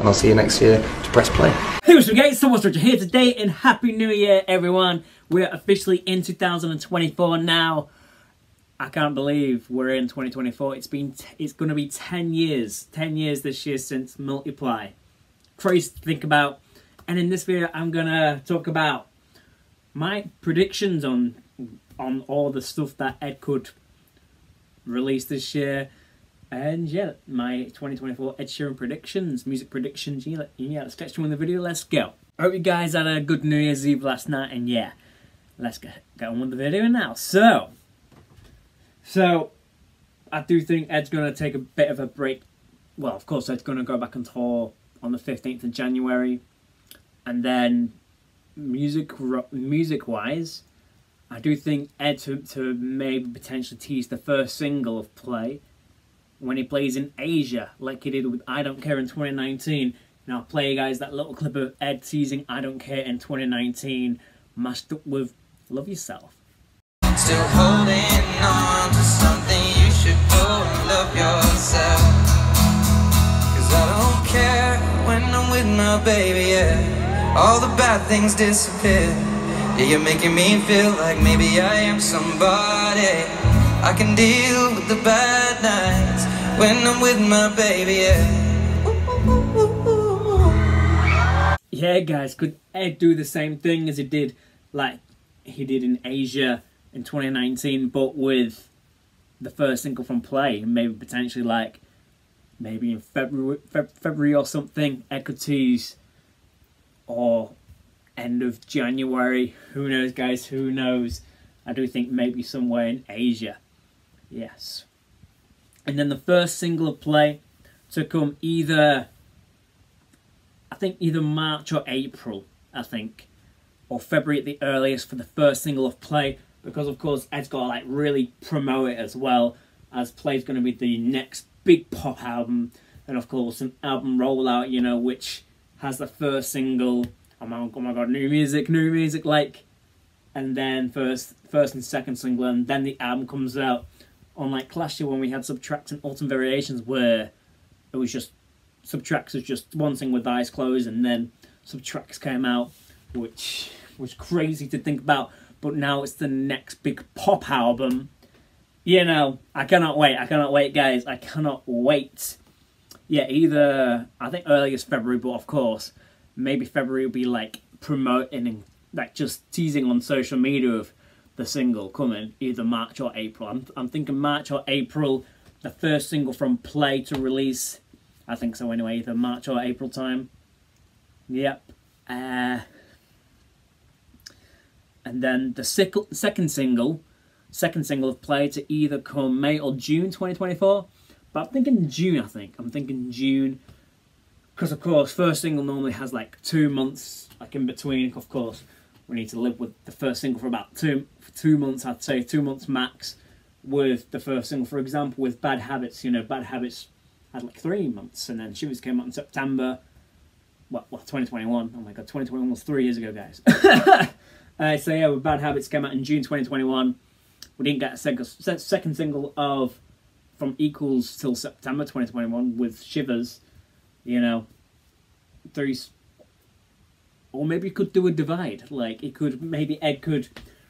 and I'll see you next year to press play. Hey, what's up guys, so what's Roger here today, and Happy New Year everyone. We're officially in 2024 now. I can't believe we're in 2024. It's going to be 10 years this year since Multiply. Crazy to think about. And in this video I'm going to talk about my predictions on all the stuff that Ed could release this year. And yeah, my 2024 Ed Sheeran predictions, music predictions. Yeah, let's get to the video. Let's go. I hope you guys had a good New Year's Eve last night, and yeah, let's get on with the video now. So I do think Ed's going to take a bit of a break. Well, of course, Ed's going to go back on tour on the 15th of January. And then music-wise, I do think Ed to maybe potentially tease the first single of Play when he plays in Asia, like he did with I Don't Care in 2019. Now I'll play you guys that little clip of Ed teasing I Don't Care in 2019, mashed up with Love Yourself. Still holding on to something, you should go and love yourself. Cause I don't care when I'm with my baby, yeah. All the bad things disappear. Yeah, you're making me feel like maybe I am somebody. I can deal with the bad nights when I'm with my baby, yeah. Yeah, guys, could Ed do the same thing as he did, like he did in Asia in 2019, but with the first single from Play? Maybe potentially, like, maybe in February or something, Ed could tease, or end of January. Who knows, guys? Who knows? I do think maybe somewhere in Asia. Yes. And then the first single of Play to come either, I think either March or April, I think, or February at the earliest for the first single of Play, because of course Ed's got to like really promote it as well, as Play's going to be the next big pop album, and of course an album rollout, you know, which has the first single, oh my god, new music, like, and then first and second single, and then the album comes out. Unlike last year when we had Subtracts and Autumn Variations, where it was just, Subtracts was just one thing with eyes closed, and then Subtracts came out, which was crazy to think about. But now it's the next big pop album. You know, I cannot wait, guys, I cannot wait. Yeah, either, I think earliest February, but of course, maybe February will be like promoting and like just teasing on social media of the single coming, either March or April. I'm thinking March or April, the first single from Play to release. I think so anyway, either March or April time. Yep. And then the second single of Play to either come May or June 2024. But I'm thinking June, I'm thinking June. Because of course, first single normally has like 2 months like in between. Of course, we need to live with the first single for about two months, I'd say 2 months max, with the first single. For example, with Bad Habits, you know, Bad Habits had like 3 months, and then Shivers came out in September, well 2021, oh my god, 2021 was 3 years ago, guys. So yeah, with Bad Habits came out in June 2021, we didn't get a second single from Equals till September 2021 with Shivers, you know, or maybe he could do a divide, like maybe Ed could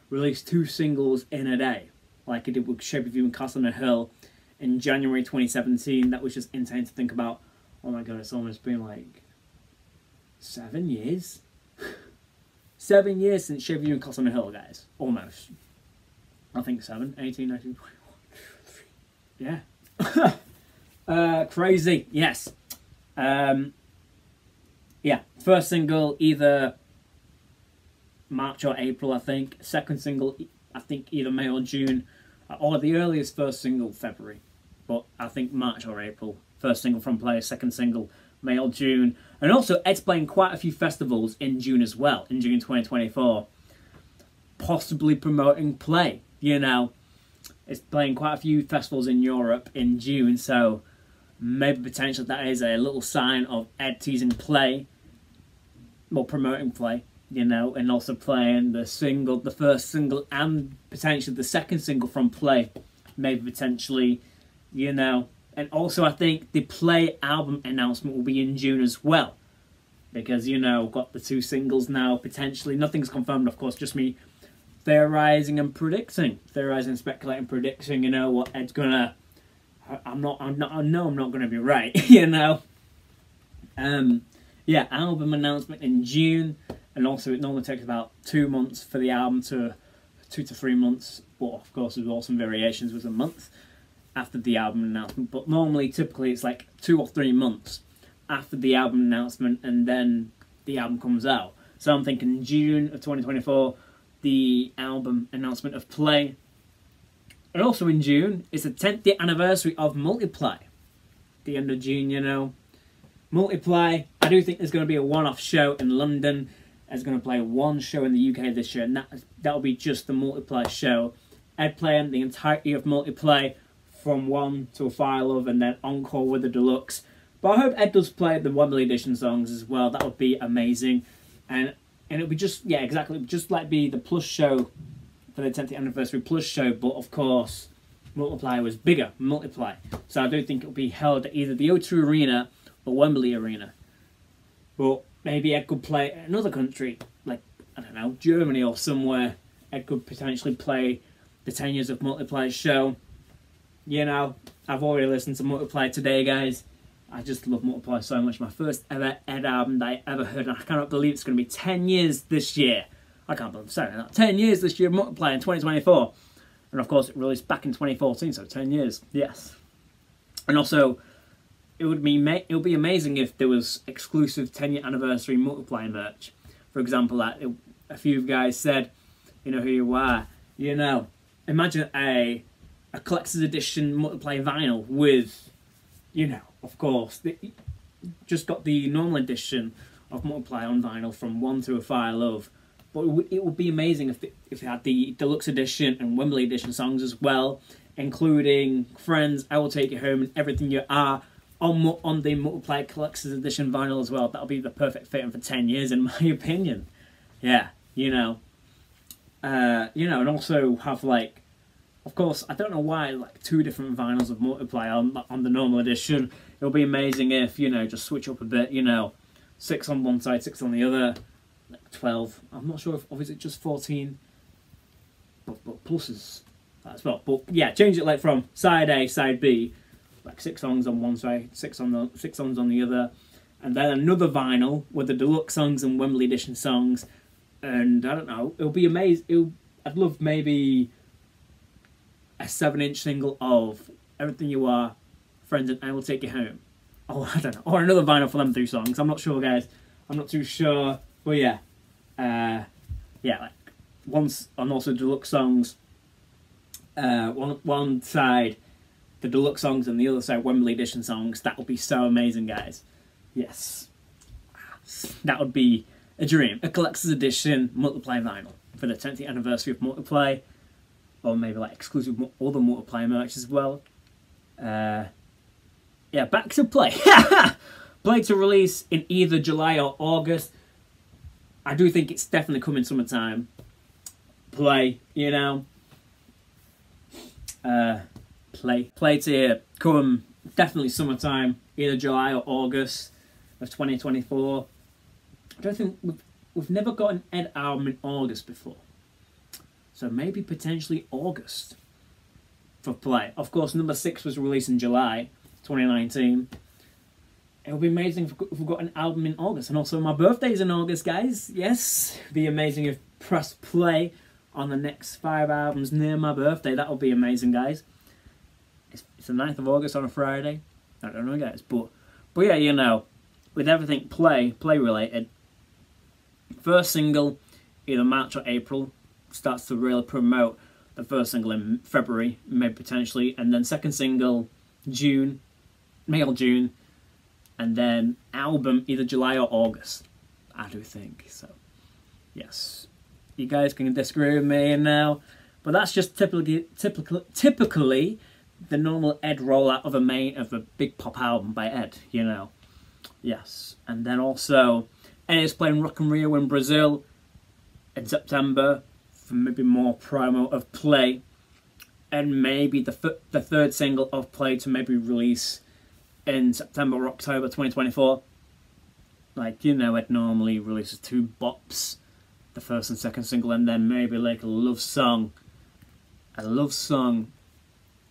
release 2 singles in a day, like he did with Shape of You and Castle on a Hill in January 2017. That was just insane to think about. Oh my god, it's almost been like 7 years? 7 years since Shape of You and Castle on a Hill, guys. Almost. I think 7, 18, 19, 21, 23. Yeah. Crazy, yes. Yeah, first single either March or April, I think. Second single, I think either May or June, or the earliest first single, February. But I think March or April. First single from Play, second single, May or June. And also, Ed's playing quite a few festivals in June as well, in June 2024. Possibly promoting Play, you know. It's playing quite a few festivals in Europe in June, so maybe potentially that is a little sign of Ed teasing Play, well, promoting Play, you know, and also playing the first single, and potentially the second single from Play. Maybe potentially, you know, And also I think the Play album announcement will be in June as well. Because, you know, got the 2 singles now, potentially. Nothing's confirmed, of course, just me theorising and predicting. Theorising, speculating, predicting, you know, what Ed's gonna... I know I'm not gonna be right, you know. Yeah, album announcement in June. And also it normally takes about 2 months for the album to... 2 to 3 months. But, of course, there's also some variations with a month after the album announcement. But normally, typically, it's like 2 or 3 months after the album announcement, and then the album comes out. So I'm thinking June of 2024, the album announcement of Play. And also in June, it's the 10th year anniversary of Multiply. The end of June, you know. Multiply, I do think there's going to be a one-off show in London. It's going to play 1 show in the UK this year, and that'll be just the Multiply show. Ed playing the entirety of Multiply from 1 to a File of, and then encore with the deluxe. But I hope Ed does play the Wembley edition songs as well. That would be amazing. And it'll be just, yeah, exactly, just like be the Plus show for the 10th anniversary Plus show. But of course, Multiply was bigger, Multiply. So I do think it'll be held at either the O2 Arena or Wembley Arena. But maybe Ed could play another country, like, I don't know, Germany or somewhere. Ed could potentially play the 10 years of Multiply's show. You know, I've already listened to Multiply today, guys. I just love Multiply so much. My first ever Ed album that I ever heard, and I cannot believe it's going to be 10 years this year. I can't believe I'm saying that. 10 years this year, Multiply in 2024. And of course, it released back in 2014, so 10 years, yes. And also, it would be amazing if there was exclusive 10-year anniversary Multiply merch. For example, like a few guys said, you know who you are. You know, imagine a collector's edition Multiply vinyl with, you know, of course, just got the normal edition of Multiply on vinyl from 1 to a File of. But it would be amazing if it had the deluxe edition and Wembley edition songs as well, including Friends, I Will Take You Home, and Everything You Are on the Multiply collector's edition vinyl as well. That'll be the perfect fitting for 10 years, in my opinion. Yeah, you know, and also have like. Of course, I don't know why, like 2 different vinyls of Multiply on the normal edition. It'll be amazing if, you know, just switch up a bit, you know, 6 on one side, 6 on the other, like 12. I'm not sure if, or is it just 14? But pluses as well. But yeah, change it like from side A, side B, like 6 songs on one side, 6 songs on the other, and then another vinyl with the deluxe songs and Wembley edition songs. And I don't know, it'll be amazing. I'd love maybe a 7-inch single of Everything You Are, Friends, and I Will Take You Home. Oh, I don't know. Or another vinyl for them 2 songs. I'm not sure, guys. I'm not too sure. But yeah. Yeah, like once, and also deluxe songs. One side, the deluxe songs, and the other side, Wembley edition songs. That would be so amazing, guys. Yes. That would be a dream. A collector's edition Multiply vinyl for the 10th anniversary of Multiply. Or maybe like exclusive other Multiply merch as well. Yeah, back to Play. Play to release in either July or August. I do think it's definitely coming summertime. Play, you know. Play to come definitely summertime, either July or August of 2024. I don't think we've never got an Ed album in August before. So maybe potentially August for Play. Of course, number 6 was released in July 2019. It would be amazing if we've got an album in August. And also my birthday's in August, guys. Yes, it would be amazing if press play on the next 5 albums near my birthday. That would be amazing, guys. It's the 9th of August on a Friday. I don't know, guys. But yeah, you know, with everything play related, first single, either March or April, starts to really promote the first single in February, maybe potentially, and then second single May or June, and then album either July or August, I do think. So yes, you guys can disagree with me now, but that's just typically the normal Ed rollout of a big pop album by Ed, you know. Yes, and then also Ed is playing Rock in Rio in Brazil in September for maybe more promo of Play. and maybe the third single of Play to maybe release in September or October 2024. Like, you know, Ed normally releases 2 bops, the first and second single, and then maybe like a love song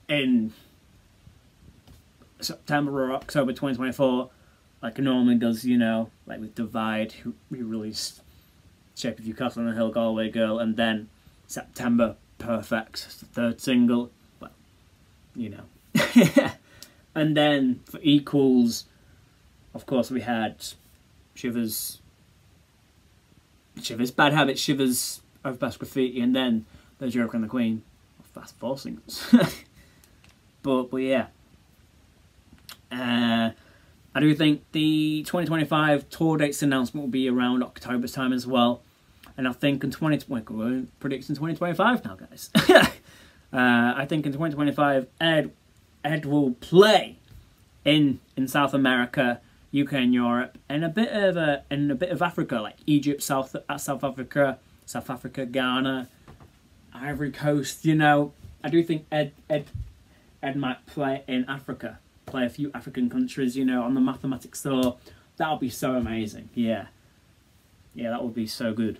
in September or October 2024, like he normally does, you know, like with Divide, he released Shape of You, Castle on the Hill, Galway Girl, and then September, Perfect, it's the third single, well, you know. And then for equals, of course, we had Shivers, Bad Habits, Shivers, Overpass Graffiti, and then The Joker and the Queen. That's 4 singles. but yeah. I do think the 2025 tour dates announcement will be around October time as well. And I think in we're predicting 2025 now, guys. I think in 2025, Ed will play in South America, UK and Europe, and a bit of Africa, like Egypt, South Africa, Ghana, Ivory Coast. You know, I do think Ed might play in Africa, play a few African countries. You know, on the Mathematics tour. That would be so amazing. Yeah, that would be so good.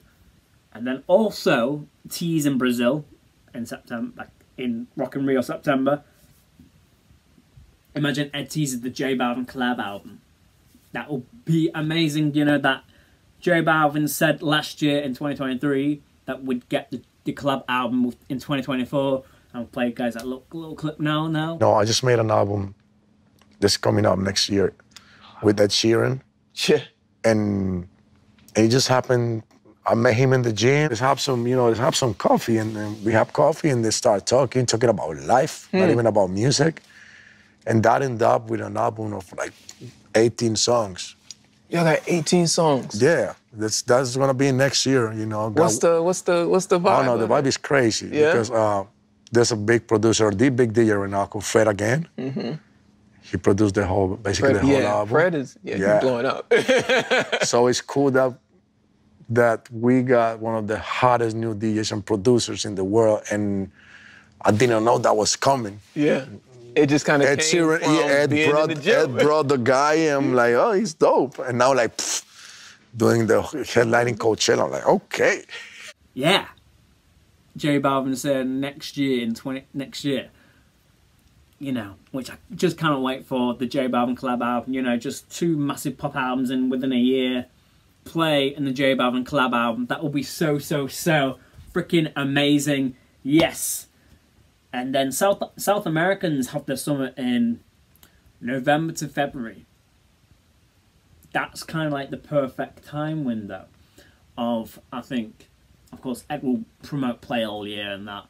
And then also tease in Brazil in September, like in Rock in Rio September. Imagine Ed teases the J Balvin collab album. That will be amazing. You know that J Balvin said last year in 2023 that we'd get the collab album in 2024. I'll play guys that little clip now. No, I just made an album that's coming up next year with Ed Sheeran. Yeah. And it just happened. I met him in the gym. Let's have some coffee, and then we have coffee, and they start talking about life, not even about music, and that ended up with an album of like 18 songs. Y'all got 18 songs. Yeah, that's gonna be next year. You know. What's the vibe? Oh no, the vibe is crazy. Yeah? Because there's a big producer, the big DJ right now called Fred again. Mm-hmm. He produced basically the whole album. Fred is he's blowing up. So it's cool that we got one of the hottest new DJs and producers in the world, and I didn't know that was coming. Yeah. It just kind of Ed came Sheeran, from Ed brought the guy, and I'm like, oh, he's dope. And now, like, doing the headlining Coachella, I'm like, okay. Yeah. J Balvin said next year, you know, which I just can't wait for, the J Balvin collab album. You know, just 2 massive pop albums within a year. Play and the J Balvin collab album. That will be so freaking amazing. Yes. And then South Americans have their summit in November to February. That's kind of like the perfect time window of, I think, of course, Ed will promote Play all year and that.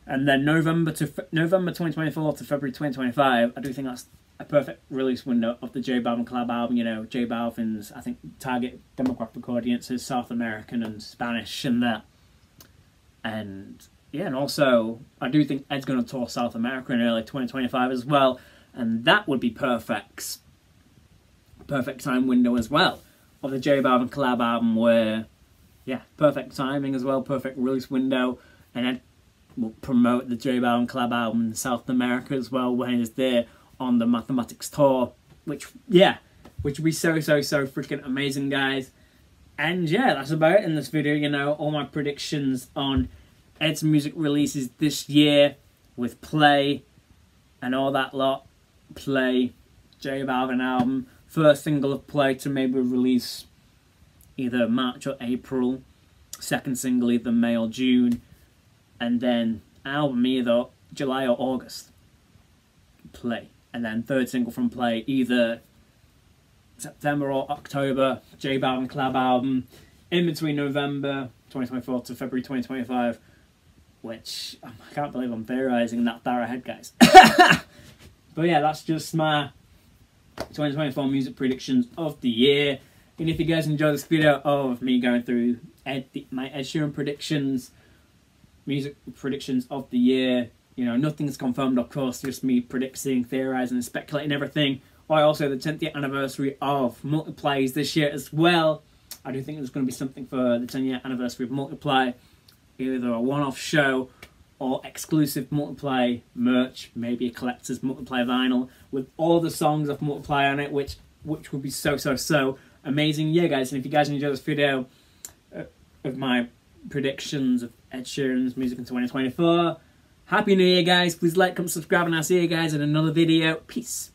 And then November 2024 to February 2025, I do think that's a perfect release window of the J Balvin collab album. You know, J Balvin's, I think, target demographic audience is South American and Spanish and that. And yeah, and also, I do think Ed's going to tour South America in early 2025 as well. And that would be perfect time window as well of the J Balvin collab album where, yeah, perfect timing as well, perfect release window. And Ed will promote the J Balvin collab album in South America as well when he's there on the Mathematics tour, which would be so freaking amazing, guys. And yeah, that's about it in this video. You know, all my predictions on Ed's music releases this year with Play and all that lot. Play, J Balvin album, first single of Play to maybe release either March or April, second single either May or June, and then album either July or August. Play. And then third single from Play, either September or October, J Balvin collab album, in between November 2024 to February 2025, which I can't believe I'm theorising that far ahead, guys. But yeah, that's just my 2024 music predictions of the year. And if you guys enjoyed this video of me going through my Ed Sheeran predictions, music predictions of the year, you know, nothing's confirmed, of course, just me predicting, theorising, and speculating everything. Or also the 10th year anniversary of Multiplies this year as well. I do think there's going to be something for the 10-year anniversary of Multiply. Either a one-off show or exclusive Multiply merch, maybe a collector's Multiply vinyl with all the songs of Multiply on it, which would be so amazing. Yeah, guys, and if you guys enjoyed this video of my predictions of Ed Sheeran's music in 2024, Happy New Year, guys. Please like, comment, subscribe, and I'll see you guys in another video. Peace.